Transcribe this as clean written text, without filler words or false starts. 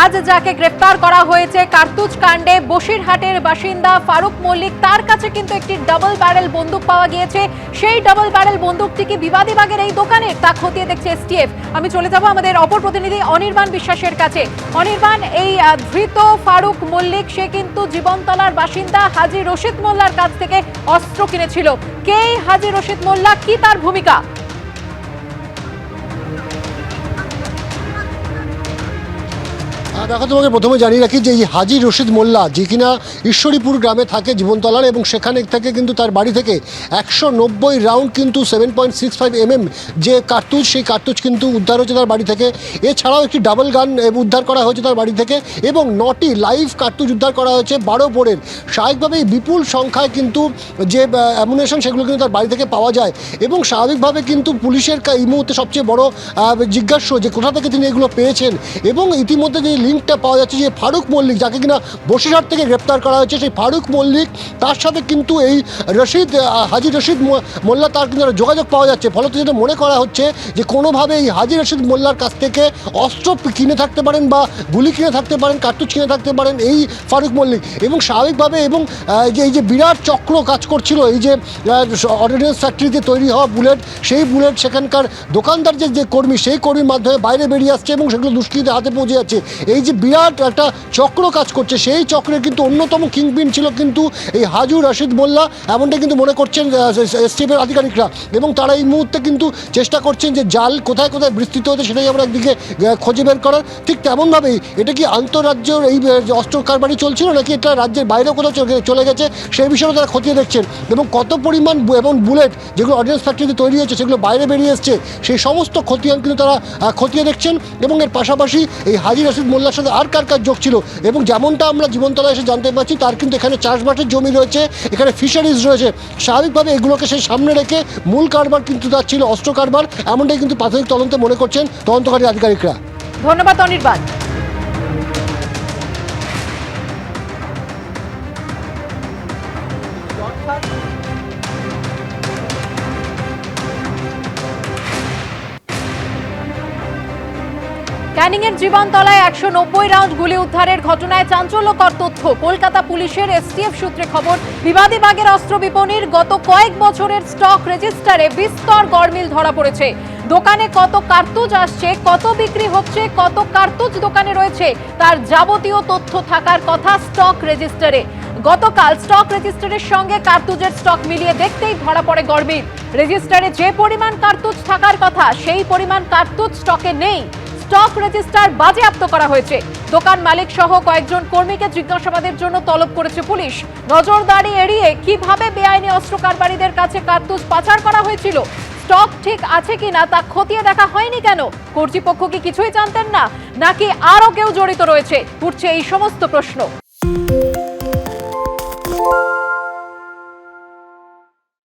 আজ যাকে গ্রেফতার করা হয়েছে কার্তুজ কাণ্ডে বসিরহাটের বাসিন্দা ফারুক মল্লিক, তার কাছে কিন্তু একটি ডাবল ব্যারেল বন্দুক পাওয়া গিয়েছে। সেই ডাবল ব্যারেল বন্দুকটি কি বিবাদীবাগের এই দোকানে, তা খতিয়ে দেখছে এসটিএফ। আমি চলে যাব আমাদের অপর প্রতিনিধি অনির্বাণ বিশ্বাসের কাছে। অনির্বাণ, এই ধৃত ফারুক মল্লিক সে কিন্তু জীবনতলার বাসিন্দা হাজী রশিদ মোল্লার কাছ থেকে অস্ত্র কিনেছিল। কে হাজী রশিদ মোল্লা, কি তার ভূমিকা? দেখো, তোমাকে প্রথমে জানিয়ে রাখি যে এই হাজী রশিদ মোল্লা, যে কিনা ঈশ্বরীপুর গ্রামে থাকে জীবনতলার, এবং সেখানে থেকে কিন্তু তার বাড়ি থেকে 190 রাউন্ড কিন্তু 7.65 mm যে কার্তুজ, সেই কার্তুজ কিন্তু উদ্ধার হয়েছে তার বাড়ি থেকে। এছাড়াও একটি ডাবল গান উদ্ধার করা হয়েছে তার বাড়ি থেকে, এবং 9টি লাইভ কার্তুজ উদ্ধার করা হয়েছে 12 বোরের। স্বাভাবিকভাবেই বিপুল সংখ্যায় কিন্তু যে অ্যামুনেশন, সেগুলো কিন্তু তার বাড়ি থেকে পাওয়া যায়। এবং স্বাভাবিকভাবে কিন্তু পুলিশের এই মুহূর্তে সবচেয়ে বড় জিজ্ঞাস্য যে কোথা থেকে তিনি এগুলো পেয়েছেন। এবং ইতিমধ্যে যে লিঙ্কটা পাওয়া যাচ্ছে যে ফারুক মল্লিক, যাকে কিনা বসিরহাট থেকে গ্রেপ্তার করা হয়েছে, সেই ফারুক মল্লিক তার সাথে কিন্তু এই হাজী রশিদ মোল্লা তার কিন্তু যোগাযোগ পাওয়া যাচ্ছে। ফলত যেটা মনে করা হচ্ছে যে কোনোভাবে এই হাজী রশিদ মোল্লার কাছ থেকে অস্ত্র কিনে থাকতে পারেন, বা গুলি কিনে থাকতে পারেন, কার্তুজ কিনে থাকতে পারেন এই ফারুক মল্লিক। এবং স্বাভাবিকভাবে এবং এই যে বিরাট চক্র কাজ করছিল, এই যে অর্ডিন্যান্স ফ্যাক্টরিতে তৈরি হওয়া বুলেট, সেই বুলেট সেখানকার দোকানদার যে কর্মী, সেই কর্মীর মাধ্যমে বাইরে বেরিয়ে আসছে এবং সেগুলো দুষ্কৃতীদের হাতে পৌঁছে যাচ্ছে। এই যে বিরাট একটা চক্র কাজ করছে, সেই চক্রের কিন্তু অন্যতম কিংপিন ছিল কিন্তু এই হাজী রশিদ মোল্লা, এমনটাই কিন্তু মনে করছেন এসটিএফের আধিকারিকরা। এবং তারা এই মুহূর্তে কিন্তু চেষ্টা করছেন যে জাল কোথায় কোথায় বিস্তৃত হতে, সেটাই আমরা একদিকে খুঁজে বের করার। ঠিক তেমনভাবেই এটা কি আন্তঃরাজ্যের এই অস্ত্র কারবারি চলছিল, নাকি এটা রাজ্যের বাইরেও কোথাও চলে গেছে, সেই বিষয়েও তারা খতিয়ে দেখছেন। এবং কত পরিমাণ এবং বুলেট যেগুলো অর্ডিন্যান্স ফ্যাক্টরিতে তৈরি হয়েছে, সেগুলো বাইরে বেরিয়ে এসছে, সেই সমস্ত খতিয়ান কিন্তু তারা খতিয়ে দেখছেন। এবং এর পাশাপাশি এই হাজী রশিদ মোল্লার সাথে আর কার কার যোগ ছিল, এবং যেমনটা আমরা জীবনতলায় এসে জানতে পারছি, তার কিন্তু এখানে চাষবাসের জমি রয়েছে, এখানে ফিশারিজ রয়েছে। স্বাভাবিকভাবে এগুলোকে সেই সামনে রেখে মূল কারবার কিন্তু তার ছিল অস্ত্র কারবার, এমনটাই কিন্তু প্রাথমিক তদন্তে মনে করছেন তদন্তকারী আধিকারিকরা। ধন্যবাদ অনির্বাণ। ক্যানিংয়ের জীবনতলায় 190 রাউন্ড গুলি উদ্ধারের ঘটনায় চাঞ্চল্যকর তথ্য। কলকাতা পুলিশের এসটিএফ সূত্রে খবর, বিবাদীবাগের অস্ত্র বিপণির গত কয়েক বছরের স্টক রেজিস্টারে বিস্তর গরমিল ধরা পড়েছে। দোকানে কত কার্তুজ আসছে, কত বিক্রি হচ্ছে, কত কার্তুজ দোকানে রয়েছে, তার যাবতীয় তথ্য থাকার কথা স্টক রেজিস্টারে। গতকাল স্টক রেজিস্টারের সঙ্গে কার্তুজের স্টক মিলিয়ে দেখতেই ধরা পড়ে গরমিল। রেজিস্টারে যে পরিমাণ কার্তুজ থাকার কথা, সেই পরিমাণ কার্তুজ স্টকে নেই। স্টক রেজিস্টার বাজেয়াপ্ত করা হয়েছে। দোকান মালিক সহ কয়েকজন কর্মীকে জিজ্ঞাসাবাদের জন্য তলব করেছে পুলিশ। নজরদারি এড়িয়ে কিভাবে বেআইনি অস্ত্র কারবারিদের কাছে কার্তুজ পাচার করা হয়েছিল, স্টক ঠিক আছে কিনা তা খতিয়ে দেখা হয়নি কেন? কর্তৃপক্ষ কি কিছুই জানতেন না, নাকি আরো কেউ জড়িত রয়েছে? উঠছে এই সমস্ত প্রশ্ন।